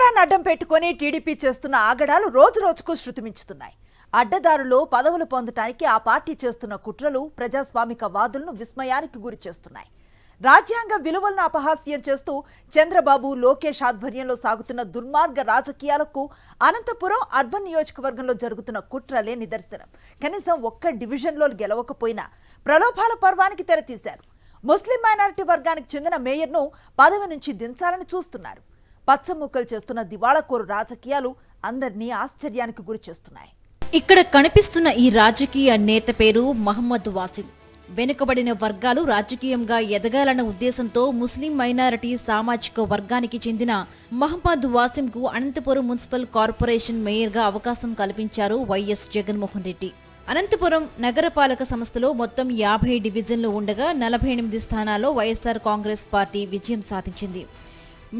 అధికారాన్ని అడ్డం పెట్టుకొని టీడీపీ చేస్తున్న ఆగడాలు రోజురోజుకు శృతిమించుతున్నాయి. అడ్డదారులో పదవులు పొందటానికి ఆ పార్టీ చేస్తున్న కుట్రలు ప్రజాస్వామిక వాదులను విస్మయానికి గురి చేస్తున్నాయి. రాజ్యాంగ విలువలను అపహాస్యం చేస్తూ చంద్రబాబు, లోకేష్ ఆధ్వర్యంలో సాగుతున్న దుర్మార్గ రాజకీయాలకు అనంతపురం అర్బన్ నియోజకవర్గంలో జరుగుతున్న కుట్రలే నిదర్శనం. కనీసం ఒక్క డివిజన్లో గెలవకపోయినా ప్రలోభాల పర్వానికి తెరతీశారు. ముస్లిం మైనారిటీ వర్గానికి చెందిన మేయర్ను పదవి నుంచి దించాలని చూస్తున్నారు. పచ్చముక్కలు చేస్తున్న దివాళాకోరు రాజకీయాలు అందరినీ ఆశ్చర్యానికి గురి చేస్తున్నాయి. ఇక్కడ కనిపిస్తున్న ఈ రాజకీయ నేత పేరు మహమ్మద్ వాసిం. వెనుకబడిన వర్గాలు రాజకీయంగా ఎదగాలన్న ఉద్దేశంతో ముస్లిం మైనారిటీ సామాజిక వర్గానికి చెందిన మహమ్మద్ వాసిం కు అనంతపురం మున్సిపల్ కార్పొరేషన్ మేయర్గా అవకాశం కల్పించారు వైఎస్ జగన్మోహన్ రెడ్డి. అనంతపురం నగరపాలక సంస్థలో మొత్తం 50 డివిజన్లు ఉండగా 48 స్థానాల్లో వైఎస్ఆర్ కాంగ్రెస్ పార్టీ విజయం సాధించింది.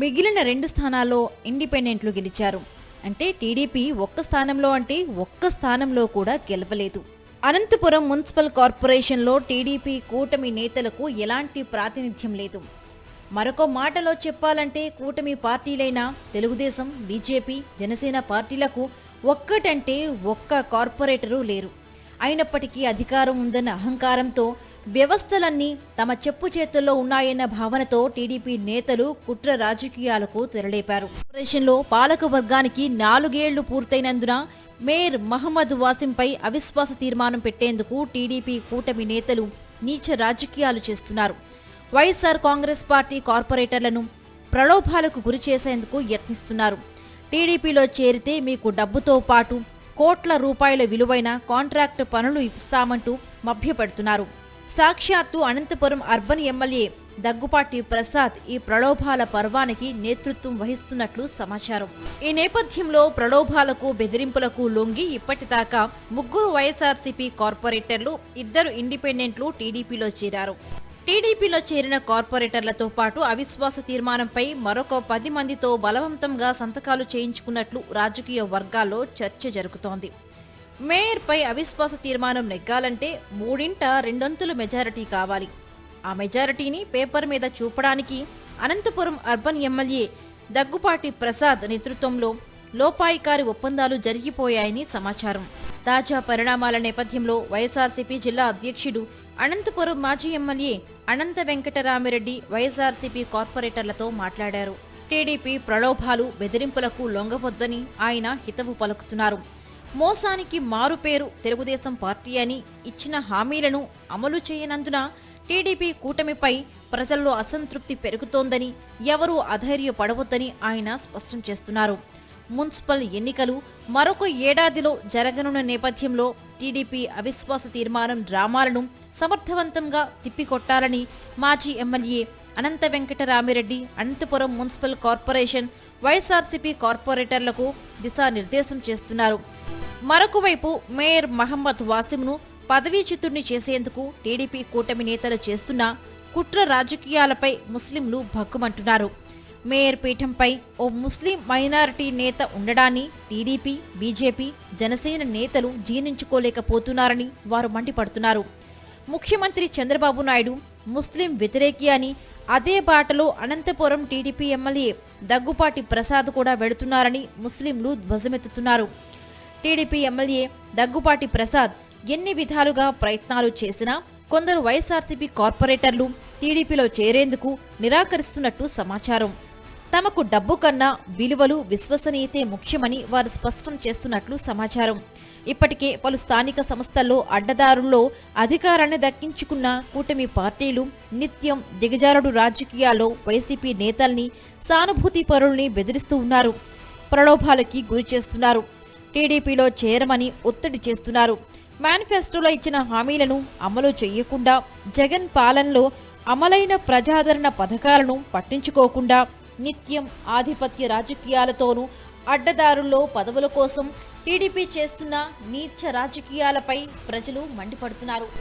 మిగిలిన 2 స్థానాల్లో ఇండిపెండెంట్లు గెలిచారు. అంటే టీడీపీ ఒక్క స్థానంలో కూడా గెలవలేదు. అనంతపురం మున్సిపల్ కార్పొరేషన్లో టీడీపీ కూటమి నేతలకు ఎలాంటి ప్రాతినిధ్యం లేదు. మరొక మాటలో చెప్పాలంటే కూటమి పార్టీలైన తెలుగుదేశం, బీజేపీ, జనసేన పార్టీలకు ఒక్కటంటే ఒక్క కార్పొరేటరు లేరు. అయినప్పటికీ అధికారం ఉందన్న అహంకారంతో వ్యవస్థలన్నీ తమ చెప్పు చేతుల్లో ఉన్నాయన్న భావనతో టీడీపీ నేతలు కుట్ర రాజకీయాలకు తెరలేపారు. కార్పొరేషన్లో పాలక వర్గానికి 4 ఏళ్లు పూర్తయినందున మేయర్ మహమ్మద్ వాసింపై అవిశ్వాస తీర్మానం పెట్టేందుకు టీడీపీ కూటమి నేతలు నీచ రాజకీయాలు చేస్తున్నారు. వైఎస్ఆర్ కాంగ్రెస్ పార్టీ కార్పొరేటర్లను ప్రలోభాలకు గురి చేసేందుకు యత్నిస్తున్నారు. టీడీపీలో చేరితే మీకు డబ్బుతో పాటు కోట్ల రూపాయల విలువైన కాంట్రాక్ట్ పనులు ఇస్తామంటూ మభ్యపెడుతున్నారు. సాక్షాత్తు అనంతపురం అర్బన్ ఎమ్మెల్యే దగ్గుపాటి ప్రసాద్ ఈ ప్రలోభాల పర్వానికి నేతృత్వం వహిస్తున్నట్లు సమాచారం. ఈ నేపథ్యంలో ప్రలోభాలకు, బెదిరింపులకు లొంగి ఇప్పటిదాకా 3 వైఎస్ఆర్సీపీ కార్పొరేటర్లు, 2 ఇండిపెండెంట్లు టీడీపీలో చేరారు. టీడీపీలో చేరిన కార్పొరేటర్లతో పాటు అవిశ్వాస తీర్మానంపై మరొక 10 మందితో బలవంతంగా సంతకాలు చేయించుకున్నట్లు రాజకీయ వర్గాల్లో చర్చ జరుగుతోంది. మేయర్పై అవిశ్వాస తీర్మానం నెగ్గాలంటే 3/2 మెజారిటీ కావాలి. ఆ మెజారిటీని పేపర్ మీద చూపడానికి అనంతపురం అర్బన్ ఎమ్మెల్యే దగ్గుపాటి ప్రసాద్ నేతృత్వంలో లోపాయికారి ఒప్పందాలు జరిగిపోయాయని సమాచారం. తాజా పరిణామాల నేపథ్యంలో వైఎస్ఆర్సీపీ జిల్లా అధ్యక్షుడు, అనంతపురం మాజీ ఎమ్మెల్యే అనంత వెంకటరామిరెడ్డి వైఎస్ఆర్సీపీ కార్పొరేటర్లతో మాట్లాడారు. టీడీపీ ప్రలోభాలు, బెదిరింపులకు లొంగవద్దని ఆయన హితవు పలుకుతున్నారు. మోసానికి మారుపేరు తెలుగుదేశం పార్టీ అని ఇచ్చిన హామీలను అమలు చేయనందున టీడీపీ కూటమిపై ప్రజల్లో అసంతృప్తి పెరుగుతోందని, ఎవరూ అధైర్యపడవద్దని ఆయన స్పష్టం చేస్తున్నారు. మున్సిపల్ ఎన్నికలు మరొక ఏడాదిలో జరగనున్న నేపథ్యంలో టీడీపీ అవిశ్వాస తీర్మానం డ్రామాలను సమర్థవంతంగా తిప్పికొట్టాలని మాజీ ఎమ్మెల్యే అనంత వెంకటరామిరెడ్డి అనంతపురం మున్సిపల్ కార్పొరేషన్ వైఎస్ఆర్సీపీ కార్పొరేటర్లకు దిశానిర్దేశం చేస్తున్నారు. మరొకవైపు మేయర్ మహమ్మద్ వాసింను పదవీచ్యుతుడిని చేసేందుకు టీడీపీ కూటమి నేతలు చేస్తున్న కుట్ర రాజకీయాలపై ముస్లింలు భగ్గుమంటున్నారు. మేయర్ పీఠంపై ఓ ముస్లిం మైనారిటీ నేత ఉండడాన్ని టీడీపీ, బీజేపీ, జనసేన నేతలు జీర్ణించుకోలేకపోతున్నారని వారు మండిపడుతున్నారు. ముఖ్యమంత్రి చంద్రబాబు నాయుడు ముస్లిం వ్యతిరేకి అని అదే బాటలో అనంతపురం టీడీపీ ఎమ్మెల్యే దగ్గుపాటి ప్రసాద్ కూడా వెళుతున్నారని ముస్లింలు ధ్వజమెత్తుతున్నారు. టీడీపీ ఎమ్మెల్యే దగ్గుపాటి ప్రసాద్ ఎన్ని విధాలుగా ప్రయత్నాలు చేసినా కొందరు వైఎస్ఆర్సీపీ కార్పొరేటర్లు టీడీపీలో చేరేందుకు నిరాకరిస్తున్నట్టు సమాచారం. తమకు డబ్బు కన్నా విలువలు, విశ్వసనీయతే ముఖ్యమని వారు స్పష్టం చేస్తున్నట్లు సమాచారం. ఇప్పటికే పలు స్థానిక సంస్థల్లో అడ్డదారుల్లో అధికారాన్ని దక్కించుకున్న కూటమి పార్టీలు నిత్యం దిగజారుడు రాజకీయాల్లో వైసీపీ నేతల్ని, సానుభూతి పరుల్ని బెదిరిస్తూ ఉన్నారు. ప్రలోభాలకి గురి చేస్తున్నారు. టీడీపీలో చేరమని ఒత్తిడి చేస్తున్నారు. మేనిఫెస్టోలో ఇచ్చిన హామీలను అమలు చేయకుండా, జగన్ పాలనలో అమలైన ప్రజాదరణ పథకాలను పట్టించుకోకుండా నిత్యం ఆధిపత్య రాజకీయాలతోనూ అడ్డదారుల్లో పదవుల కోసం టీడీపీ చేస్తున్న నీచ రాజకీయాలపై ప్రజలు మండిపడుతున్నారు.